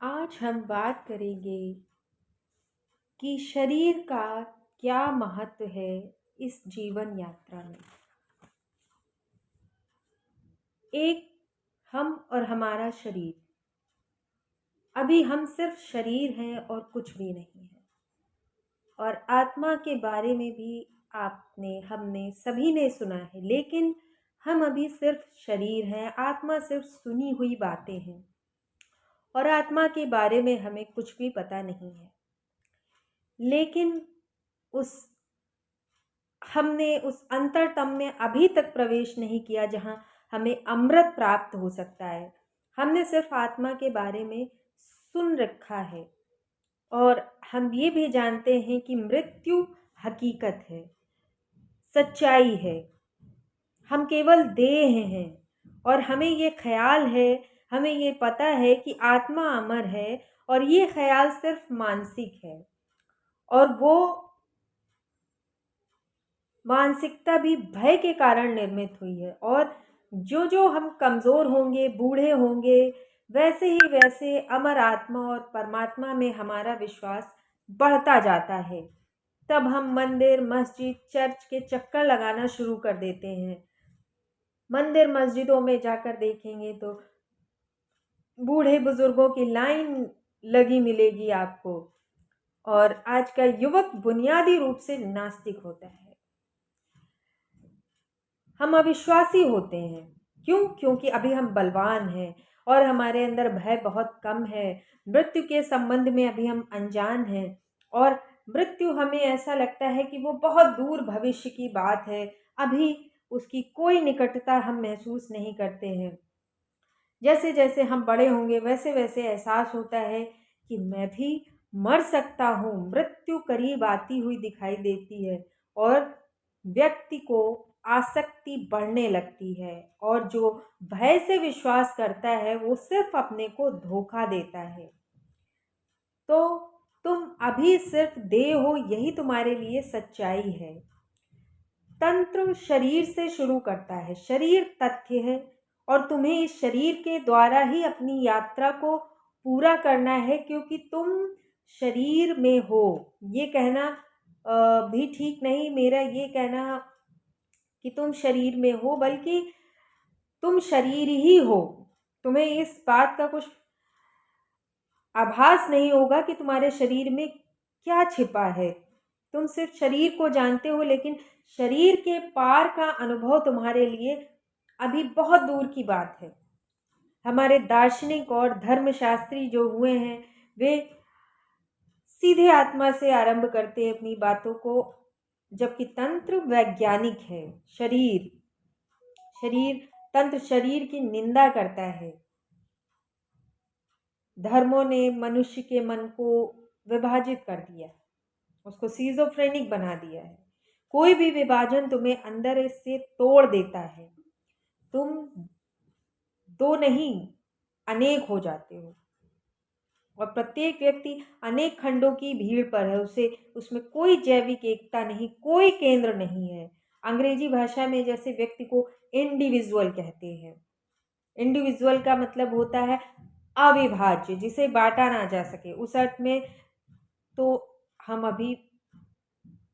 आज हम बात करेंगे कि शरीर का क्या महत्व है इस जीवन यात्रा में। एक हम और हमारा शरीर। अभी हम सिर्फ शरीर हैं और कुछ भी नहीं है। और आत्मा के बारे में भी आपने हमने सभी ने सुना है, लेकिन हम अभी सिर्फ शरीर हैं। आत्मा सिर्फ सुनी हुई बातें हैं और आत्मा के बारे में हमें कुछ भी पता नहीं है। लेकिन उस हमने उस अंतरतम में अभी तक प्रवेश नहीं किया जहां हमें अमृत प्राप्त हो सकता है। हमने सिर्फ आत्मा के बारे में सुन रखा है और हम ये भी जानते हैं कि मृत्यु हकीकत है, सच्चाई है। हम केवल देह हैं और हमें ये ख्याल है, हमें ये पता है कि आत्मा अमर है और ये ख्याल सिर्फ मानसिक है। और वो मानसिकता भी भय के कारण निर्मित हुई है। और जो जो हम कमज़ोर होंगे, बूढ़े होंगे, वैसे ही वैसे अमर आत्मा और परमात्मा में हमारा विश्वास बढ़ता जाता है। तब हम मंदिर, मस्जिद, चर्च के चक्कर लगाना शुरू कर देते हैं। मंदिर मस्जिदों में जाकर देखेंगे तो बूढ़े बुजुर्गों की लाइन लगी मिलेगी आपको। और आज का युवक बुनियादी रूप से नास्तिक होता है। हम अविश्वासी होते हैं। क्यों? क्योंकि अभी हम बलवान हैं और हमारे अंदर भय बहुत कम है। मृत्यु के संबंध में अभी हम अनजान हैं और मृत्यु हमें ऐसा लगता है कि वो बहुत दूर भविष्य की बात है। अभी उसकी कोई निकटता हम महसूस नहीं करते हैं। जैसे जैसे हम बड़े होंगे वैसे वैसे एहसास होता है कि मैं भी मर सकता हूँ। मृत्यु करीब आती हुई दिखाई देती है और व्यक्ति को आसक्ति बढ़ने लगती है। और जो भय से विश्वास करता है वो सिर्फ अपने को धोखा देता है। तो तुम अभी सिर्फ देह हो, यही तुम्हारे लिए सच्चाई है। तंत्र शरीर से शुरू करता है। शरीर तथ्य है और तुम्हें इस शरीर के द्वारा ही अपनी यात्रा को पूरा करना है, क्योंकि तुम शरीर में हो। ये कहना भी ठीक नहीं मेरा ये कहना कि तुम शरीर में हो, बल्कि तुम शरीर ही हो। तुम्हें इस बात का कुछ आभास नहीं होगा कि तुम्हारे शरीर में क्या छिपा है। तुम सिर्फ शरीर को जानते हो, लेकिन शरीर के पार का अनुभव तुम्हारे लिए अभी बहुत दूर की बात है। हमारे दार्शनिक और धर्मशास्त्री जो हुए हैं वे सीधे आत्मा से आरंभ करते हैं अपनी बातों को, जबकि तंत्र वैज्ञानिक है। शरीर शरीर तंत्र शरीर की निंदा करता है। धर्मों ने मनुष्य के मन को विभाजित कर दिया है, उसको सीजोफ्रेनिक बना दिया है। कोई भी विभाजन तुम्हें अंदर से तोड़ देता है। तुम दो नहीं अनेक हो जाते हो और प्रत्येक व्यक्ति अनेक खंडों की भीड़ पर है। उसे उसमें कोई जैविक एकता नहीं, कोई केंद्र नहीं है। अंग्रेजी भाषा में जैसे व्यक्ति को इंडिविजुअल कहते हैं। इंडिविजुअल का मतलब होता है अविभाज्य, जिसे बांटा ना जा सके। उस अर्थ में तो हम अभी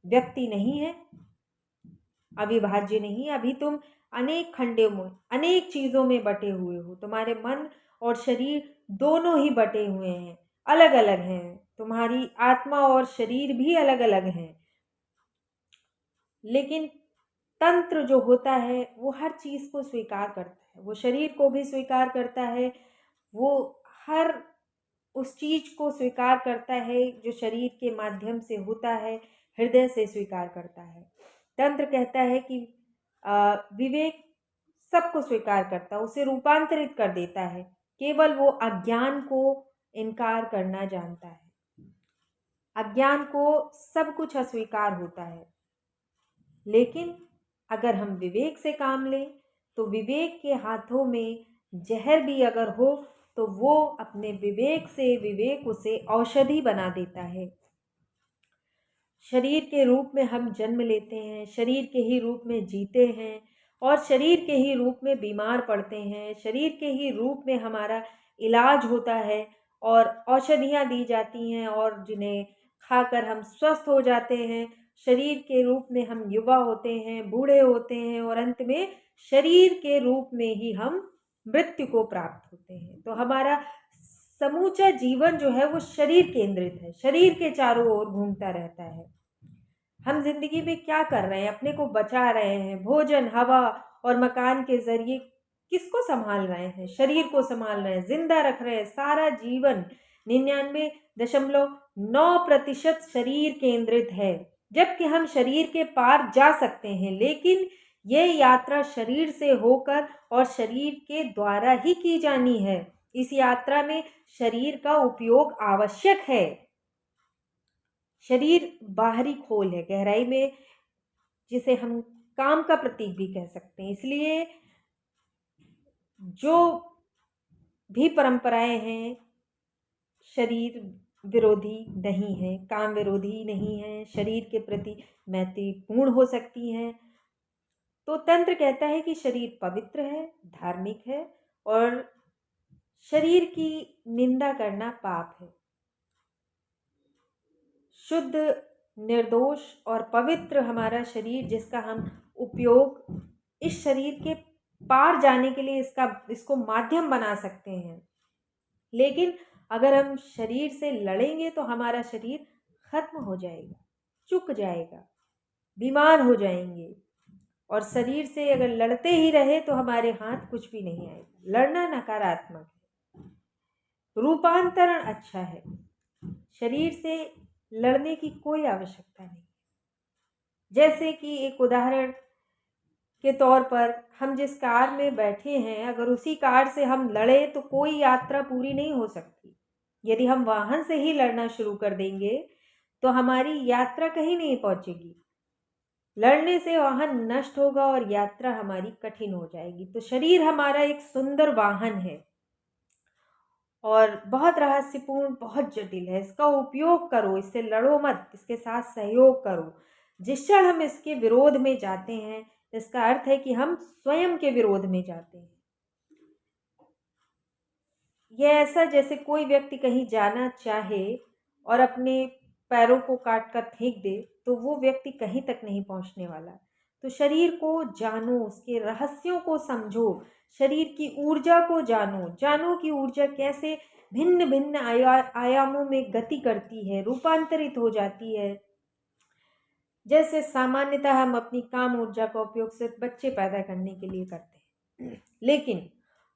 व्यक्ति नहीं है, अविभाज्य नहीं। अभी तुम अनेक खंडों में, अनेक चीजों में बटे हुए हो। तुम्हारे मन और शरीर दोनों ही बटे हुए हैं, अलग अलग हैं। तुम्हारी आत्मा और शरीर भी अलग अलग हैं। लेकिन तंत्र जो होता है वो हर चीज को स्वीकार करता है। वो शरीर को भी स्वीकार करता है। वो हर उस चीज को स्वीकार करता है जो शरीर के माध्यम से होता है, हृदय से स्वीकार करता है। तंत्र कहता है कि विवेक सबको स्वीकार करता है, उसे रूपांतरित कर देता है। केवल वो अज्ञान को इनकार करना जानता है। अज्ञान को सब कुछ अस्वीकार होता है। लेकिन अगर हम विवेक से काम लें तो विवेक के हाथों में जहर भी अगर हो तो वो अपने विवेक से विवेक उसे औषधि बना देता है। शरीर के रूप में हम जन्म लेते हैं, शरीर के ही रूप में जीते हैं और शरीर के ही रूप में बीमार पड़ते हैं। शरीर के ही रूप में हमारा इलाज होता है और औषधियाँ दी जाती हैं और जिन्हें खाकर हम स्वस्थ हो जाते हैं। शरीर के रूप में हम युवा होते हैं, बूढ़े होते हैं और अंत में शरीर के रूप में ही हम मृत्यु को प्राप्त होते हैं। तो हमारा समूचा जीवन जो है वो शरीर केंद्रित है, शरीर के चारों ओर घूमता रहता है। हम जिंदगी में क्या कर रहे हैं? अपने को बचा रहे हैं, भोजन, हवा और मकान के जरिए किसको संभाल रहे हैं? शरीर को संभाल रहे हैं, जिंदा रख रहे हैं। सारा जीवन 99.9% शरीर केंद्रित है, जबकि हम शरीर के पार जा सकते हैं, लेकिन ये यात्रा शरीर से होकर और शरीर के द्वारा ही की जानी है। इस यात्रा में शरीर का उपयोग आवश्यक है। शरीर बाहरी खोल है, गहराई में जिसे हम काम का प्रतीक भी कह सकते हैं। इसलिए जो भी परंपराएं हैं शरीर विरोधी नहीं है, काम विरोधी नहीं है, शरीर के प्रति मैत्रीपूर्ण हो सकती हैं। तो तंत्र कहता है कि शरीर पवित्र है, धार्मिक है और शरीर की निंदा करना पाप है। शुद्ध, निर्दोष और पवित्र हमारा शरीर, जिसका हम उपयोग इस शरीर के पार जाने के लिए इसको माध्यम बना सकते हैं। लेकिन अगर हम शरीर से लड़ेंगे तो हमारा शरीर खत्म हो जाएगा, चुक जाएगा, बीमार हो जाएंगे। और शरीर से अगर लड़ते ही रहे तो हमारे हाथ कुछ भी नहीं आएगा। लड़ना नकारात्मक है, रूपांतरण अच्छा है। शरीर से लड़ने की कोई आवश्यकता नहीं। जैसे कि एक उदाहरण के तौर पर, हम जिस कार में बैठे हैं, अगर उसी कार से हम लड़े तो कोई यात्रा पूरी नहीं हो सकती। यदि हम वाहन से ही लड़ना शुरू कर देंगे तो हमारी यात्रा कहीं नहीं पहुंचेगी। लड़ने से वाहन नष्ट होगा और यात्रा हमारी कठिन हो जाएगी। तो शरीर हमारा एक सुंदर वाहन है और बहुत रहस्यपूर्ण, बहुत जटिल है। इसका उपयोग करो, इससे लड़ो मत, इसके साथ सहयोग करो। जिस क्षण हम इसके विरोध में जाते हैं, इसका अर्थ है कि हम स्वयं के विरोध में जाते हैं। यह ऐसा जैसे कोई व्यक्ति कहीं जाना चाहे और अपने पैरों को काट कर फेंक दे, तो वो व्यक्ति कहीं तक नहीं पहुंचने वाला। तो शरीर को जानो, उसके रहस्यों को समझो, शरीर की ऊर्जा को जानो। जानो कि ऊर्जा कैसे भिन्न भिन्न आयामों में गति करती है, रूपांतरित हो जाती है। जैसे सामान्यतः हम अपनी काम ऊर्जा का उपयोग सिर्फ बच्चे पैदा करने के लिए करते हैं, लेकिन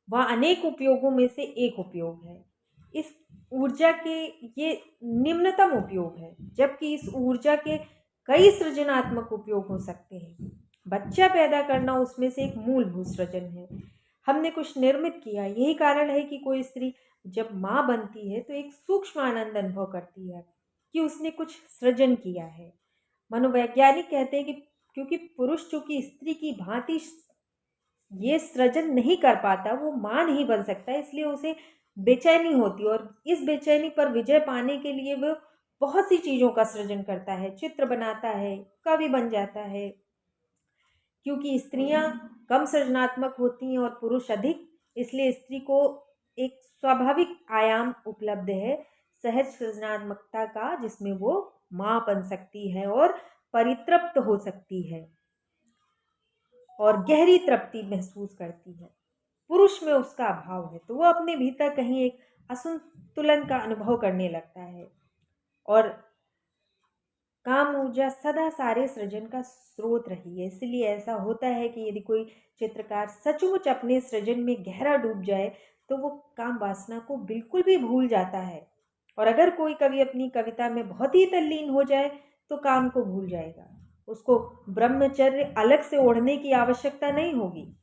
वह अनेक उपयोगों में से एक उपयोग है। इस ऊर्जा के ये निम्नतम उपयोग है, जबकि इस ऊर्जा के कई सृजनात्मक उपयोग हो सकते हैं। बच्चा पैदा करना उसमें से एक मूलभूत सृजन है। हमने कुछ निर्मित किया। यही कारण है कि कोई स्त्री जब माँ बनती है तो एक सूक्ष्म आनंद अनुभव करती है कि उसने कुछ सृजन किया है। मनोवैज्ञानिक कहते हैं कि क्योंकि पुरुष चूंकि स्त्री की भांति ये सृजन नहीं कर पाता, वो मां नहीं बन सकता, इसलिए उसे बेचैनी होती है और इस बेचैनी पर विजय पाने के लिए वो बहुत सी चीजों का सृजन करता है, चित्र बनाता है, कवि बन जाता है। क्योंकि स्त्रियां कम सृजनात्मक होती हैं और पुरुष अधिक, इसलिए स्त्री को एक स्वाभाविक आयाम उपलब्ध है सहज सृजनात्मकता का, जिसमें वो मां बन सकती है और परितृप्त हो सकती है और गहरी तृप्ति महसूस करती है। पुरुष में उसका अभाव है, तो वो अपने भीतर कहीं एक असंतुलन का अनुभव करने लगता है। और काम ऊर्जा सदा सारे सृजन का स्रोत रही है। इसलिए ऐसा होता है कि यदि कोई चित्रकार सचमुच अपने सृजन में गहरा डूब जाए तो वो काम वासना को बिल्कुल भी भूल जाता है। और अगर कोई कवि अपनी कविता में बहुत ही तल्लीन हो जाए तो काम को भूल जाएगा। उसको ब्रह्मचर्य अलग से ओढ़ने की आवश्यकता नहीं होगी।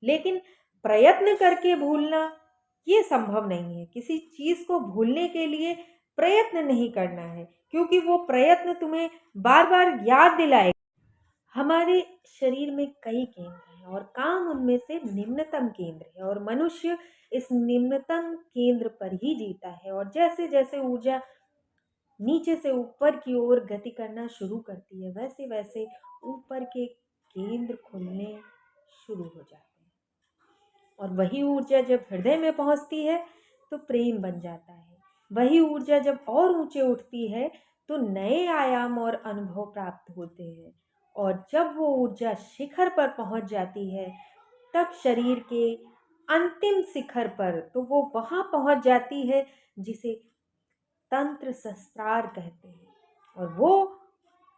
लेकिन प्रयत्न करके भूलना ये संभव नहीं है। किसी चीज को भूलने के लिए प्रयत्न नहीं करना है, क्योंकि वो प्रयत्न तुम्हें बार बार याद दिलाएगा। हमारे शरीर में कई केंद्र हैं और काम उनमें से निम्नतम केंद्र है और मनुष्य इस निम्नतम केंद्र पर ही जीता है। और जैसे जैसे ऊर्जा नीचे से ऊपर की ओर गति करना शुरू करती है, वैसे वैसे ऊपर के केंद्र खुलने शुरू हो जाते हैं। और वही ऊर्जा जब हृदय में पहुंचती है तो प्रेम बन जाता है। वही ऊर्जा जब और ऊंचे उठती है तो नए आयाम और अनुभव प्राप्त होते हैं, और जब वो ऊर्जा शिखर पर पहुंच जाती है तब शरीर के अंतिम शिखर पर तो वो वहां पहुंच जाती है जिसे तंत्र शस्त्रार कहते हैं, और वो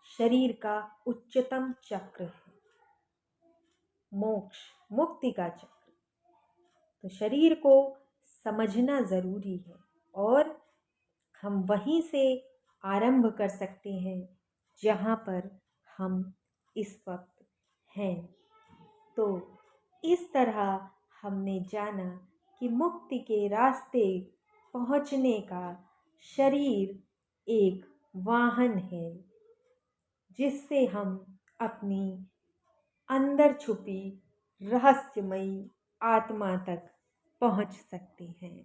शरीर का उच्चतम चक्र है, मोक्ष, मुक्ति का चक्र। तो शरीर को समझना जरूरी है, और हम वहीं से आरंभ कर सकते हैं जहाँ पर हम इस वक्त हैं। तो इस तरह हमने जाना कि मुक्ति के रास्ते पहुँचने का शरीर एक वाहन है, जिससे हम अपनी अंदर छुपी रहस्यमयी आत्मा तक पहुँच सकते हैं।